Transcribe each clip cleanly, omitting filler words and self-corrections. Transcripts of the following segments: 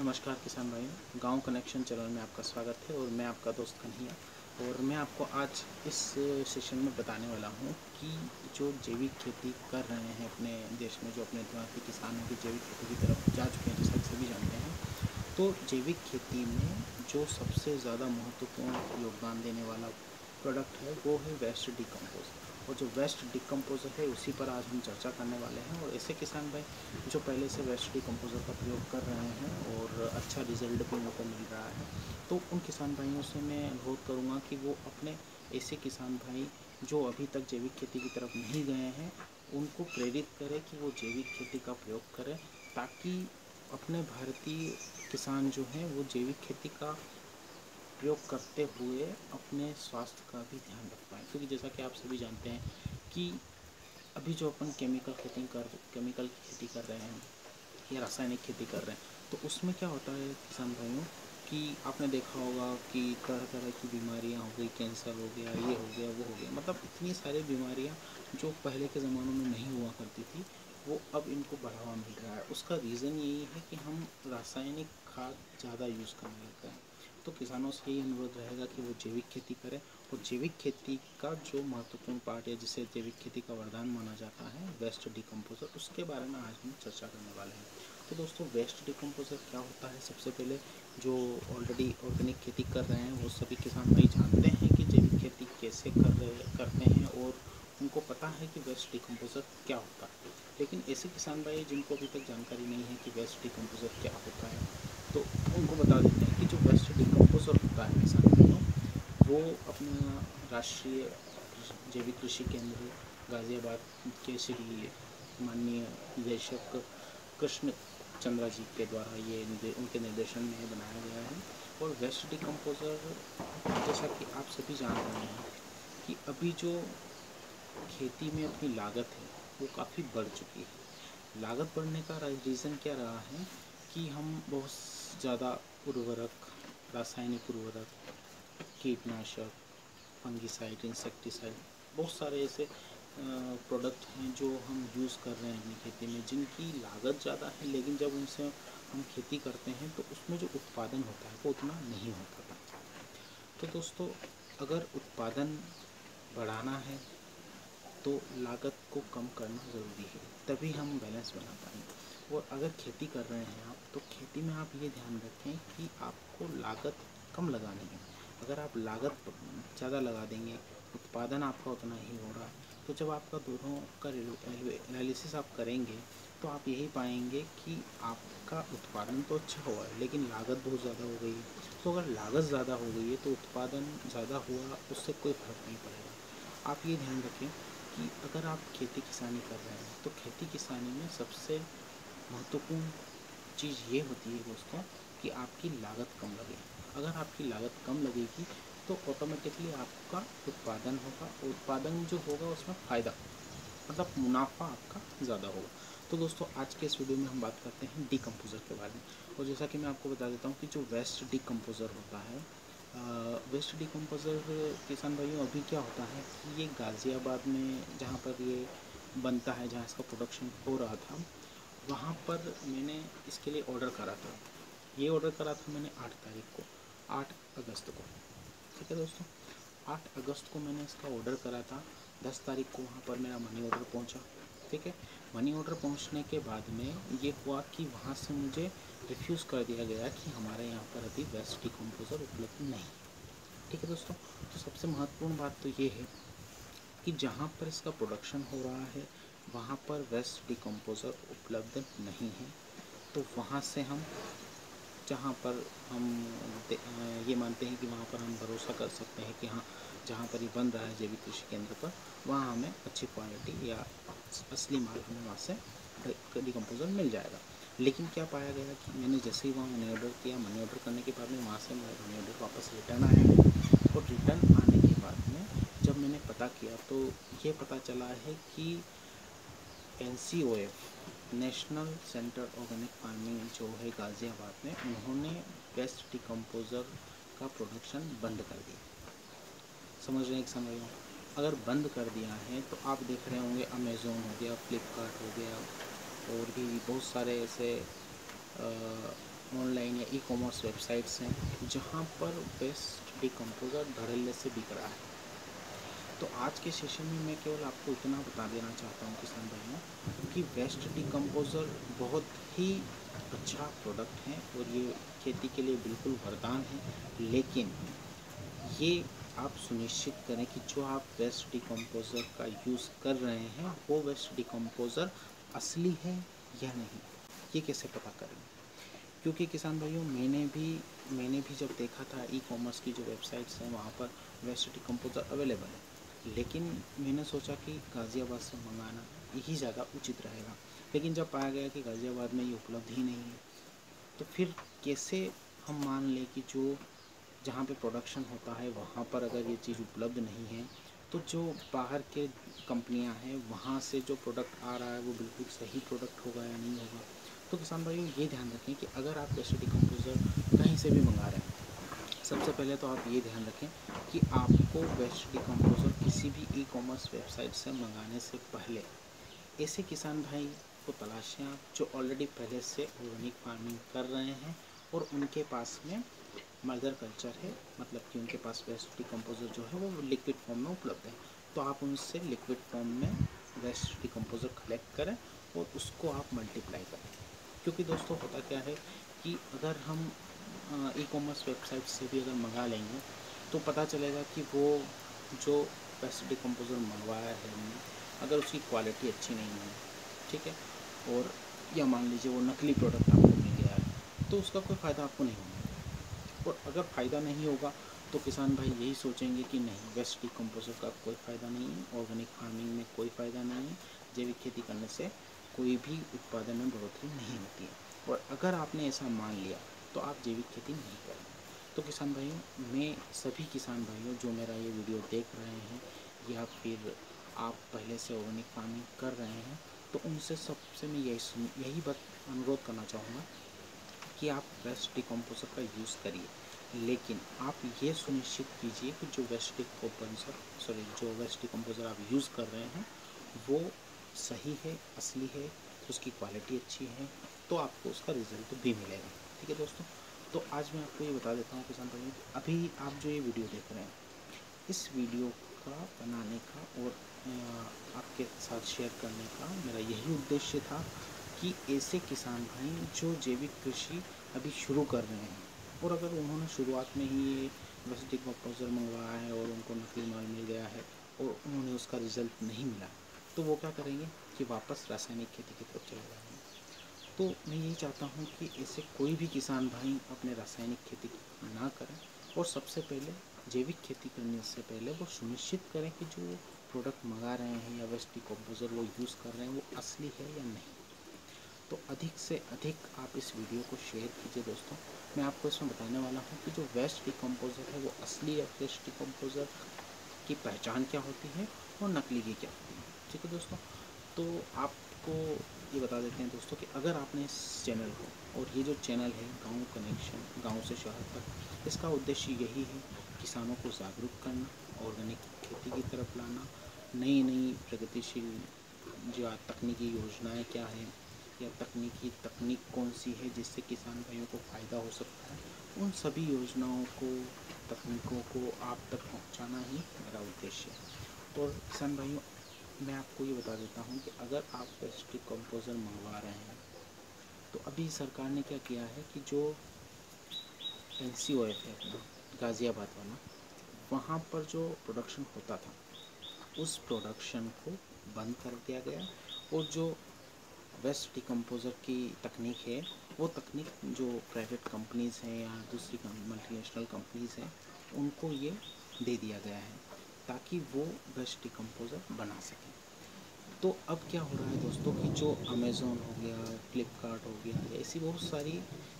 नमस्कार किसान भाइयों, गांव कनेक्शन चैनल में आपका स्वागत है और मैं आपका दोस्त कन्हैया। और मैं आपको आज इस सेशन में बताने वाला हूं कि जो जैविक खेती कर रहे हैं अपने देश में, जो अपने भारतीय किसान हैं कि जैविक खेती की तरफ जा चुके हैं, जैसा कि सभी जानते हैं। तो जैविक खेती में जो सबसे ज़्यादा महत्वपूर्ण योगदान देने वाला प्रोडक्ट है वो है वेस्ट डिकम्पोज। और जो वेस्ट डिकम्पोजर है उसी पर आज हम चर्चा करने वाले हैं। और ऐसे किसान भाई जो पहले से वेस्ट डिकम्पोजर का प्रयोग कर रहे हैं और अच्छा रिजल्ट भी उनको मिल रहा है, तो उन किसान भाइयों से मैं अनुरोध करूँगा कि वो अपने ऐसे किसान भाई जो अभी तक जैविक खेती की तरफ नहीं गए हैं उनको प्रेरित करें कि वो जैविक खेती का प्रयोग करें, ताकि अपने भारतीय किसान जो हैं वो जैविक खेती का प्रयोग करते हुए अपने स्वास्थ्य का भी ध्यान रख पाएँ। क्योंकि जैसा कि आप सभी जानते हैं कि अभी जो अपन केमिकल की खेती कर रहे हैं या रासायनिक खेती कर रहे हैं, तो उसमें क्या होता है किसान भाइयों कि आपने देखा होगा कि तरह तरह की बीमारियां हो गई, कैंसर हो गया, ये हो गया, वो हो गया, मतलब इतनी सारी बीमारियां जो पहले के ज़मानों में नहीं हुआ करती थी, वो अब इनको बढ़ावा मिल रहा है। उसका रीज़न यही है कि हम रासायनिक खाद ज़्यादा यूज़ करने लग गए हैं। तो किसानों से यही अनुरोध रहेगा कि वो जैविक खेती करें। और जैविक खेती का जो महत्वपूर्ण पार्ट है, जिसे जैविक खेती का वरदान माना जाता है, वेस्ट डिकम्पोजर, उसके बारे में आज हम चर्चा करने वाले हैं। तो दोस्तों, वेस्ट डिकम्पोजर क्या होता है? सबसे पहले जो ऑलरेडी ऑर्गेनिक खेती कर रहे हैं वो सभी किसान भाई जानते हैं कि जैविक खेती कैसे करते हैं और उनको पता है कि वेस्ट डिकम्पोजर क्या होता है। लेकिन ऐसे किसान भाई जिनको अभी तक जानकारी नहीं है कि वेस्ट डिकम्पोजर क्या होता है, तो उनको बता देते हैं कि जो वेस्ट डिकम्पोजर होता है किसान भाइयों, वो अपना राष्ट्रीय जैविक कृषि केंद्र गाज़ियाबाद के श्री माननीय निदेशक कृष्ण चंद्रा जी के द्वारा ये उनके निर्देशन में बनाया गया है। और वेस्ट डिकम्पोजर, जैसा कि आप सभी जान रहे हैं कि अभी जो खेती में अपनी लागत है वो काफ़ी बढ़ चुकी है। लागत बढ़ने का रीज़न क्या रहा है कि हम बहुत ज़्यादा उर्वरक, रासायनिक उर्वरक, कीटनाशक, फंगिसाइड, इंसेक्टिसाइड, बहुत सारे ऐसे प्रोडक्ट हैं जो हम यूज़ कर रहे हैं अपनी खेती में, जिनकी लागत ज़्यादा है, लेकिन जब उनसे हम खेती करते हैं तो उसमें जो उत्पादन होता है वो उतना नहीं हो पाता। तो दोस्तों, अगर उत्पादन बढ़ाना है तो लागत को कम करना ज़रूरी है, तभी हम बैलेंस बना पाएंगे। और अगर खेती कर रहे हैं आप, तो खेती में आप ये ध्यान रखें कि आपको लागत कम लगानी है। अगर आप लागत ज़्यादा लगा देंगे, उत्पादन आपका उतना ही हो रहा है, तो जब आपका दोनों का एनालिसिस आप करेंगे तो आप यही पाएंगे कि आपका उत्पादन तो अच्छा हुआ है लेकिन लागत बहुत ज़्यादा हो गई है। तो अगर लागत ज़्यादा हो गई है तो उत्पादन ज़्यादा हुआ उससे कोई फ़र्क नहीं पड़ेगा। आप ये ध्यान रखें कि अगर आप खेती किसानी कर रहे हैं तो खेती किसानी में सबसे महत्वपूर्ण चीज़ ये होती है दोस्तों कि आपकी लागत कम लगे। अगर आपकी लागत कम लगेगी तो ऑटोमेटिकली आपका उत्पादन होगा, उत्पादन जो होगा उसमें फ़ायदा, मतलब मुनाफा आपका ज़्यादा होगा। तो दोस्तों, आज के इस वीडियो में हम बात करते हैं डिकम्पोज़र के बारे में। और जैसा कि मैं आपको बता देता हूँ कि जो वेस्ट डिकम्पोज़र होता है, वेस्ट डिकम्पोज़र किसान भाइयों अभी क्या होता है कि ये गाज़ियाबाद में जहाँ पर ये बनता है, जहाँ इसका प्रोडक्शन हो रहा था, वहाँ पर मैंने इसके लिए ऑर्डर करा था। ये ऑर्डर करा था मैंने 8 तारीख को, 8 अगस्त को। ठीक है दोस्तों, 8 अगस्त को मैंने इसका ऑर्डर करा था। 10 तारीख को वहाँ पर मेरा मनी ऑर्डर पहुँचा। ठीक है, मनी ऑर्डर पहुँचने के बाद में ये हुआ कि वहाँ से मुझे रिफ्यूज़ कर दिया गया कि हमारे यहाँ पर अभी वेस्ट डिकम्पोज़र उपलब्ध नहीं है। ठीक है दोस्तों, तो सबसे महत्वपूर्ण बात तो ये है कि जहाँ पर इसका प्रोडक्शन हो रहा है वहाँ पर वेस्ट डिकम्पोज़र उपलब्ध नहीं है। तो वहाँ से हम, जहाँ पर हम ये मानते हैं कि वहाँ पर हम भरोसा कर सकते हैं कि हाँ, जहाँ पर ये बन रहा है जैविक कृषि केंद्र पर, वहाँ हमें अच्छी क्वालिटी या असली माल हमें वहाँ से डिकम्पोज़र मिल जाएगा। लेकिन क्या पाया गया कि मैंने जैसे ही वहाँ मनी ऑर्डर किया, मनी ऑर्डर करने के बाद में वहाँ से मेरा मनी ऑर्डर वापस रिटर्न आया। और रिटर्न आने के बाद में जब मैंने पता किया तो ये पता चला है कि NCOF, national centre organic farming जो है गाज़ियाबाद में, उन्होंने वेस्ट डिकम्पोज़र का प्रोडक्शन बंद कर दिया। समझ रहे हैं कि समझ रहे हो? अगर बंद कर दिया है तो आप देख रहे होंगे अमेज़ोन हो गया, फ्लिपकार्ट हो गया, और भी बहुत सारे ऐसे ऑनलाइन या ई कॉमर्स वेबसाइट्स हैं जहाँ पर वेस्ट डिकम्पोज़र धड़ल्ले से बिक रहा है। तो आज के सेशन में मैं केवल आपको इतना बता देना चाहता हूँ किसान भाइयों कि वेस्ट डिकम्पोज़र बहुत ही अच्छा प्रोडक्ट है और ये खेती के लिए बिल्कुल वरदान है। लेकिन ये आप सुनिश्चित करें कि जो आप वेस्ट डिकम्पोज़र का यूज़ कर रहे हैं वो वेस्ट डिकम्पोज़र असली है या नहीं, ये कैसे पता करेंगे? क्योंकि किसान भाइयों मैंने भी जब देखा था ई कॉमर्स की जो वेबसाइट्स हैं वहाँ पर वेस्ट डिकम्पोज़र अवेलेबल है, लेकिन मैंने सोचा कि गाज़ियाबाद से मंगाना यही ज़्यादा उचित रहेगा। लेकिन जब पाया गया कि गाज़ियाबाद में ये उपलब्ध ही नहीं है, तो फिर कैसे हम मान लें कि जो जहाँ पे प्रोडक्शन होता है वहाँ पर अगर ये चीज़ उपलब्ध नहीं है, तो जो बाहर के कंपनियाँ हैं वहाँ से जो प्रोडक्ट आ रहा है वो बिल्कुल सही प्रोडक्ट होगा या नहीं होगा। तो किसान भाइयों ये ध्यान रखें कि अगर आप वेस्ट डिकम्पोज़र कहीं से भी मंगा रहे हैं, सबसे पहले तो आप ये ध्यान रखें कि आपको वेस्ट डिकम्पोज़र किसी भी ई कॉमर्स वेबसाइट से मंगाने से पहले ऐसे किसान भाई को तलाशें आप जो ऑलरेडी पहले से ऑर्गेनिक फार्मिंग कर रहे हैं और उनके पास में मदर कल्चर है, मतलब कि उनके पास वेस्ट डिकम्पोज़र जो है वो लिक्विड फॉर्म में उपलब्ध है। तो आप उनसे लिक्विड फॉर्म में वेस्ट डिकम्पोज़र कलेक्ट करें और उसको आप मल्टीप्लाई करें। क्योंकि दोस्तों होता क्या है कि अगर हम ई कॉमर्स वेबसाइट से भी अगर मंगा लेंगे तो पता चलेगा कि वो जो वेस्ट डिकम्पोज़र मंगवाया है हमने, अगर उसकी क्वालिटी अच्छी नहीं है, ठीक है, और या मान लीजिए वो नकली प्रोडक्ट आपको मिल गया है, तो उसका कोई फ़ायदा आपको नहीं होगा। और अगर फ़ायदा नहीं होगा तो किसान भाई यही सोचेंगे कि नहीं, वेस्ट डिकम्पोज़र का कोई फ़ायदा नहीं है, ऑर्गेनिक फार्मिंग में कोई फ़ायदा नहीं है, जैविक खेती करने से कोई भी उत्पादन में बढ़ोतरी नहीं होती है। और अगर आपने ऐसा मान लिया तो आप जैविक खेती नहीं करेंगे। तो किसान भाइयों, मैं सभी किसान भाइयों जो मेरा ये वीडियो देख रहे हैं या फिर आप पहले से ऑर्गेनिक फार्मिंग कर रहे हैं, तो उनसे सबसे मैं यही बात अनुरोध करना चाहूँगा कि आप वेस्ट डिकम्पोज़र का यूज़ करिए, लेकिन आप ये सुनिश्चित कीजिए कि जो वेस्ट डिकम्पोज़र आप यूज़ कर रहे हैं वो सही है, असली है, उसकी क्वालिटी अच्छी है, तो आपको उसका रिज़ल्ट भी मिलेगा। ठीक है दोस्तों, तो आज मैं आपको ये बता देता हूँ किसान भाइयों, अभी आप जो ये वीडियो देख रहे हैं, इस वीडियो का बनाने का और आपके साथ शेयर करने का मेरा यही उद्देश्य था कि ऐसे किसान भाई जो जैविक कृषि अभी शुरू कर रहे हैं और अगर उन्होंने शुरुआत में ही ये वेस्ट डिकम्पोज़र मंगवाया है और उनको नकली माल मिल गया है और उन्होंने उसका रिज़ल्ट नहीं मिला, तो वो क्या करेंगे कि वापस रासायनिक खेती की तरफ चले जाएंगे। तो मैं यही चाहता हूँ कि ऐसे कोई भी किसान भाई अपने रासायनिक खेती ना करें और सबसे पहले जैविक खेती करने से पहले वो सुनिश्चित करें कि जो प्रोडक्ट मंगा रहे हैं या वेस्ट डिकम्पोज़र वो यूज़ कर रहे हैं वो असली है या नहीं। तो अधिक से अधिक आप इस वीडियो को शेयर कीजिए दोस्तों। मैं आपको इसमें बताने वाला हूँ कि जो वेस्ट डिकम्पोज़र है वो असली या वेस्ट डिकम्पोज़र की पहचान क्या होती है और नकली की क्या होती है। ठीक है दोस्तों, तो आपको ये बता देते हैं दोस्तों कि अगर आपने इस चैनल को, और ये जो चैनल है गांव कनेक्शन, गांव से शहर तक, इसका उद्देश्य यही है किसानों को जागरूक करना, ऑर्गेनिक खेती की तरफ लाना, नई नई प्रगतिशील जो तकनीकी योजनाएं क्या हैं या तकनीक कौन सी है जिससे किसान भाइयों को फ़ायदा हो सकता है, उन सभी योजनाओं को, तकनीकों को आप तक पहुंचाना ही मेरा उद्देश्य है। और किसान भाइयों, मैं आपको ये बता देता हूँ कि अगर आप वेस्ट डिकम्पोज़र मंगवा रहे हैं तो अभी सरकार ने क्या किया है कि जो NCOF है अपना गाज़ियाबाद वाला, वहाँ पर जो प्रोडक्शन होता था उस प्रोडक्शन को बंद कर दिया गया और जो वेस्ट डिकम्पोज़र की तकनीक है वो तकनीक जो प्राइवेट कंपनीज़ हैं या दूसरी मल्टीनेशनल कंपनीज़ हैं उनको ये दे दिया गया है ताकि वो वेस्ट डिकम्पोज़र बना सकें। तो अब क्या हो रहा है दोस्तों कि जो अमेज़ॉन हो गया, फ्लिपकार्ट हो गया, ऐसी बहुत सारी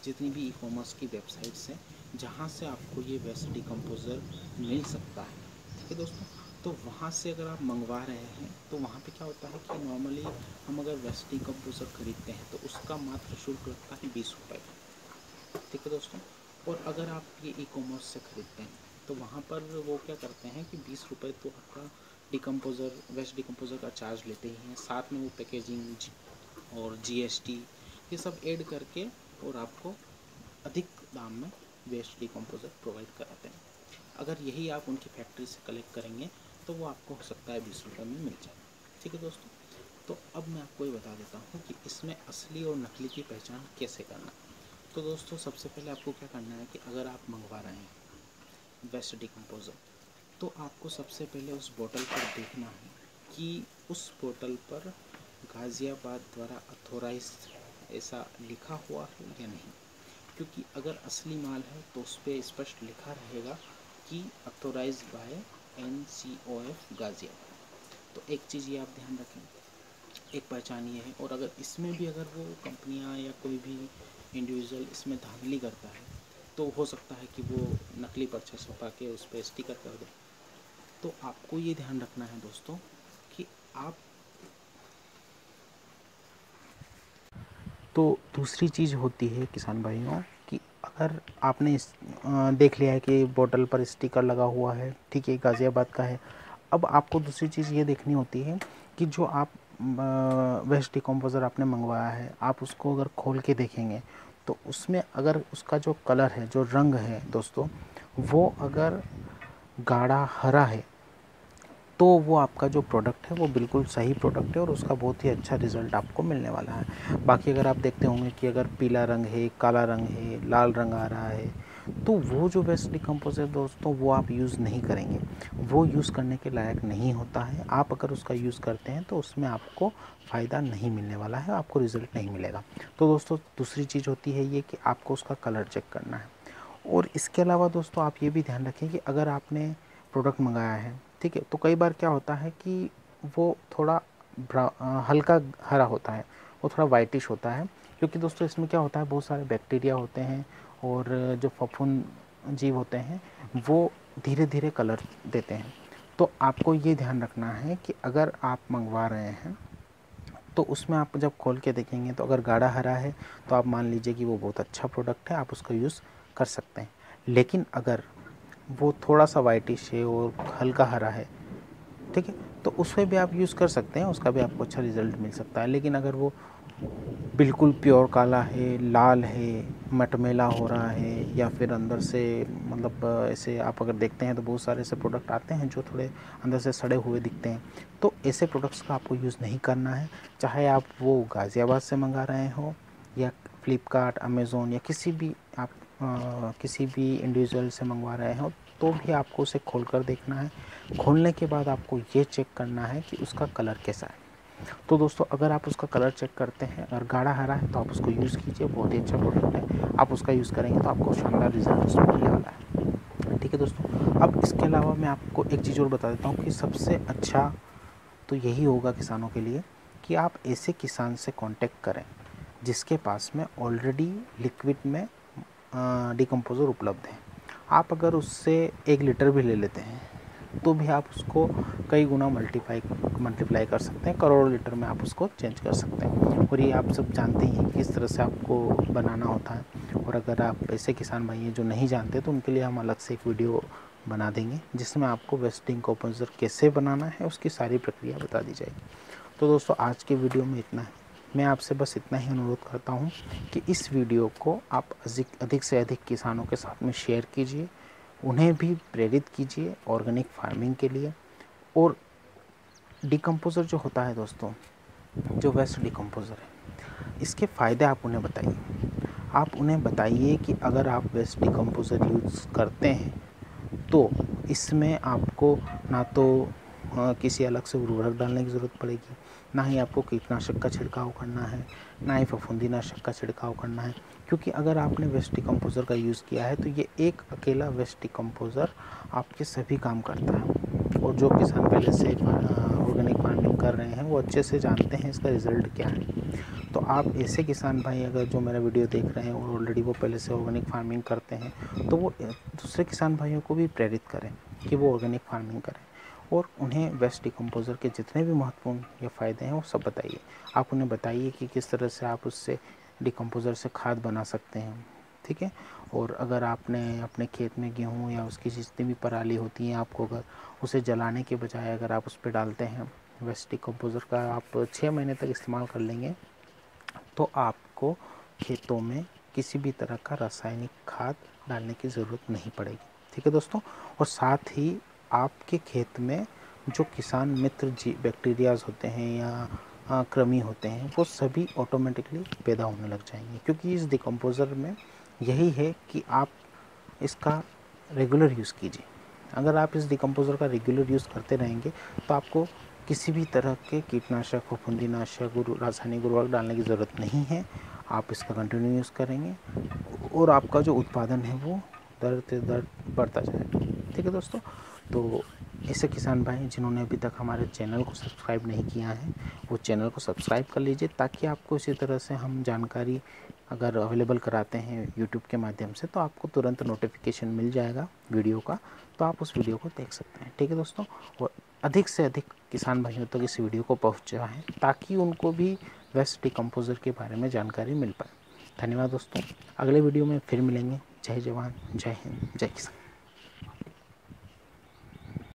जितनी भी ई कॉमर्स की वेबसाइट्स हैं जहाँ से आपको ये वेस्ट डिकम्पोज़र मिल सकता है। ठीक है दोस्तों, तो वहाँ से अगर आप मंगवा रहे हैं तो वहाँ पे क्या होता है कि नॉर्मली हम अगर वेस्ट डिकम्पोज़र खरीदते हैं तो उसका मात्र शुल्क लगता है 20 रुपये। ठीक है दोस्तों, और अगर आप ये ई कॉमर्स से ख़रीदते हैं तो वहाँ पर वो क्या करते हैं कि 20 रुपये तो आपका डिकम्पोज़र, वेस्ट डिकम्पोज़र का चार्ज लेते ही हैं, साथ में वो पैकेजिंग और GST ये सब ऐड करके और आपको अधिक दाम में वेस्ट डिकम्पोज़र प्रोवाइड कराते हैं। अगर यही आप उनकी फैक्ट्री से कलेक्ट करेंगे तो वो आपको हो सकता है 20 रुपये में मिल जाए। ठीक है दोस्तों, तो अब मैं आपको ये बता देता हूँ कि इसमें असली और नकली की पहचान कैसे करना। तो दोस्तों सबसे पहले आपको क्या करना है कि अगर आप मंगवा रहे हैं वेस्ट डिकम्पोज़र, तो आपको सबसे पहले उस बोतल पर देखना है कि उस बोतल पर गाज़ियाबाद द्वारा अथोराइज ऐसा लिखा हुआ है या नहीं। क्योंकि अगर असली माल है तो उस पर स्पष्ट लिखा रहेगा कि अथोराइज बाय NCOF गाज़ियाबाद। तो एक चीज़ ये आप ध्यान रखें, एक पहचान ये है। और अगर इसमें भी अगर वो कंपनियां या कोई भी इंडिविजुअल इसमें धांधली करता है तो हो सकता है कि वो नकली पर्चा छपा के उस पर स्टिकर कर दे। तो आपको ये ध्यान रखना है दोस्तों कि आप, तो दूसरी चीज़ होती है किसान भाइयों कि अगर आपने देख लिया है कि बोतल पर स्टिकर लगा हुआ है, ठीक है, गाज़ियाबाद का है, अब आपको दूसरी चीज़ ये देखनी होती है कि जो आप वेस्ट डिकम्पोज़र आपने मंगवाया है, आप उसको अगर खोल के देखेंगे तो उसमें अगर उसका जो कलर है, जो रंग है दोस्तों, वो अगर गाढ़ा हरा है तो वो आपका जो प्रोडक्ट है वो बिल्कुल सही प्रोडक्ट है और उसका बहुत ही अच्छा रिज़ल्ट आपको मिलने वाला है। बाकी अगर आप देखते होंगे कि अगर पीला रंग है, काला रंग है, लाल रंग आ रहा है, तो वो जो वेस्ट डिकम्पोज़र दोस्तों वो आप यूज़ नहीं करेंगे, वो यूज़ करने के लायक नहीं होता है। आप अगर उसका यूज़ करते हैं तो उसमें आपको फ़ायदा नहीं मिलने वाला है, आपको रिज़ल्ट नहीं मिलेगा। तो दोस्तों दूसरी चीज़ होती है ये कि आपको उसका कलर चेक करना है। और इसके अलावा दोस्तों आप ये भी ध्यान रखें कि अगर आपने प्रोडक्ट मंगाया है, ठीक है, तो कई बार क्या होता है कि वो थोड़ा हल्का हरा होता है, वो थोड़ा वाइटिश होता है, क्योंकि दोस्तों इसमें क्या होता है, बहुत सारे बैक्टीरिया होते हैं और जो फफूंद जीव होते हैं वो धीरे धीरे कलर देते हैं। तो आपको ये ध्यान रखना है कि अगर आप मंगवा रहे हैं तो उसमें आप जब खोल के देखेंगे तो अगर गाढ़ा हरा है तो आप मान लीजिए कि वो बहुत अच्छा प्रोडक्ट है, आप उसका यूज़ कर सकते हैं। लेकिन अगर वो थोड़ा सा वाइटिश है और हल्का हरा है, ठीक है, तो उसमें भी आप यूज़ कर सकते हैं, उसका भी आपको अच्छा रिज़ल्ट मिल सकता है। लेकिन अगर वो बिल्कुल प्योर काला है, लाल है, मटमैला हो रहा है, या फिर अंदर से मतलब ऐसे आप अगर देखते हैं तो बहुत सारे ऐसे प्रोडक्ट आते हैं जो थोड़े अंदर से सड़े हुए दिखते हैं, तो ऐसे प्रोडक्ट्स का आपको यूज़ नहीं करना है। चाहे आप वो गाज़ियाबाद से मंगा रहे हो या फ्लिपकार्ट, अमेज़ोन या किसी भी आप किसी भी इंडिविजुअल से मंगवा रहे हो, तो भी आपको उसे खोल कर देखना है। खोलने के बाद आपको ये चेक करना है कि उसका कलर कैसा है। तो दोस्तों अगर आप उसका कलर चेक करते हैं, अगर गाढ़ा हरा है तो आप उसको यूज़ कीजिए, बहुत ही अच्छा प्रोडक्ट है, आप उसका यूज़ करेंगे तो आपको शानदार रिजल्ट उसमें मिलने वाला है। ठीक है दोस्तों, अब इसके अलावा मैं आपको एक चीज़ और बता देता हूँ कि सबसे अच्छा तो यही होगा किसानों के लिए कि आप ऐसे किसान से कांटेक्ट करें जिसके पास में ऑलरेडी लिक्विड में डिकम्पोज़र उपलब्ध है। आप अगर उससे 1 लीटर भी ले लेते हैं तो भी आप उसको कई गुना मल्टीप्लाई कर सकते हैं, करोड़ों लीटर में आप उसको चेंज कर सकते हैं। और ये आप सब जानते ही हैं किस तरह से आपको बनाना होता है। और अगर आप ऐसे किसान भाई हैं जो नहीं जानते तो उनके लिए हम अलग से एक वीडियो बना देंगे जिसमें आपको वेस्ट डिकम्पोज़र कैसे बनाना है उसकी सारी प्रक्रिया बता दी जाएगी। तो दोस्तों आज के वीडियो में इतना है। मैं आपसे बस इतना ही अनुरोध करता हूँ कि इस वीडियो को आप अधिक से अधिक किसानों के साथ में शेयर कीजिए, उन्हें भी प्रेरित कीजिए ऑर्गेनिक फार्मिंग के लिए। और डिकम्पोज़र जो होता है दोस्तों, जो वेस्ट डिकम्पोज़र है, इसके फ़ायदे आप उन्हें बताइए। आप उन्हें बताइए कि अगर आप वेस्ट डिकम्पोज़र यूज़ करते हैं तो इसमें आपको ना तो किसी अलग से उर्वरक डालने की ज़रूरत पड़ेगी, ना ही आपको कीटनाशक का छिड़काव करना है, ना ही फफूंदीनाशक का छिड़काव करना है। क्योंकि अगर आपने वेस्ट डिकम्पोज़र का यूज़ किया है तो ये एक अकेला वेस्ट डिकम्पोज़र आपके सभी काम करता है। और जो किसान पहले से ऑर्गेनिक फार्मिंग कर रहे हैं वो अच्छे से जानते हैं इसका रिज़ल्ट क्या है। तो आप ऐसे किसान भाई अगर जो मेरा वीडियो देख रहे हैं और ऑलरेडी वो पहले से ऑर्गेनिक फार्मिंग करते हैं तो वो दूसरे किसान भाइयों को भी प्रेरित करें कि वो ऑर्गेनिक फार्मिंग करें और उन्हें वेस्ट डिकम्पोज़र के जितने भी महत्वपूर्ण या फ़ायदे हैं वो सब बताइए। आप उन्हें बताइए कि किस तरह से आप उससे डिकम्पोज़र से खाद बना सकते हैं, ठीक है। और अगर आपने अपने खेत में गेहूँ या उसकी जितनी भी पराली होती हैं, आपको अगर उसे जलाने के बजाय अगर आप उस पर डालते हैं वेस्ट डिकम्पोज़र का, आप 6 महीने तक इस्तेमाल कर लेंगे तो आपको खेतों में किसी भी तरह का रासायनिक खाद डालने की ज़रूरत नहीं पड़ेगी। ठीक है दोस्तों। और साथ ही आपके खेत में जो किसान मित्र बैक्टीरियाज होते हैं या कृमि होते हैं वो सभी ऑटोमेटिकली पैदा होने लग जाएंगे, क्योंकि इस डिकम्पोज़र में यही है कि आप इसका रेगुलर यूज़ कीजिए। अगर आप इस डिकम्पोज़र का रेगुलर यूज़ करते रहेंगे तो आपको किसी भी तरह के कीटनाशक, फफूंदीनाशक, रासायनिक उर्वरक डालने की ज़रूरत नहीं है। आप इसका कंटिन्यू यूज़ करेंगे और आपका जो उत्पादन है वो दर से दर बढ़ता जाएगा। ठीक है दोस्तों। तो ऐसे किसान भाई जिन्होंने अभी तक हमारे चैनल को सब्सक्राइब नहीं किया है वो चैनल को सब्सक्राइब कर लीजिए, ताकि आपको इसी तरह से हम जानकारी अगर अवेलेबल कराते हैं यूट्यूब के माध्यम से तो आपको तुरंत नोटिफिकेशन मिल जाएगा वीडियो का, तो आप उस वीडियो को देख सकते हैं। ठीक है दोस्तों। और अधिक से अधिक किसान भाइयों तक इस वीडियो को पहुँचाएँ ताकि उनको भी वेस्ट डिकम्पोज़र के बारे में जानकारी मिल पाए। धन्यवाद दोस्तों। अगले वीडियो में फिर मिलेंगे। जय जवान, जय हिंद, जय किसान।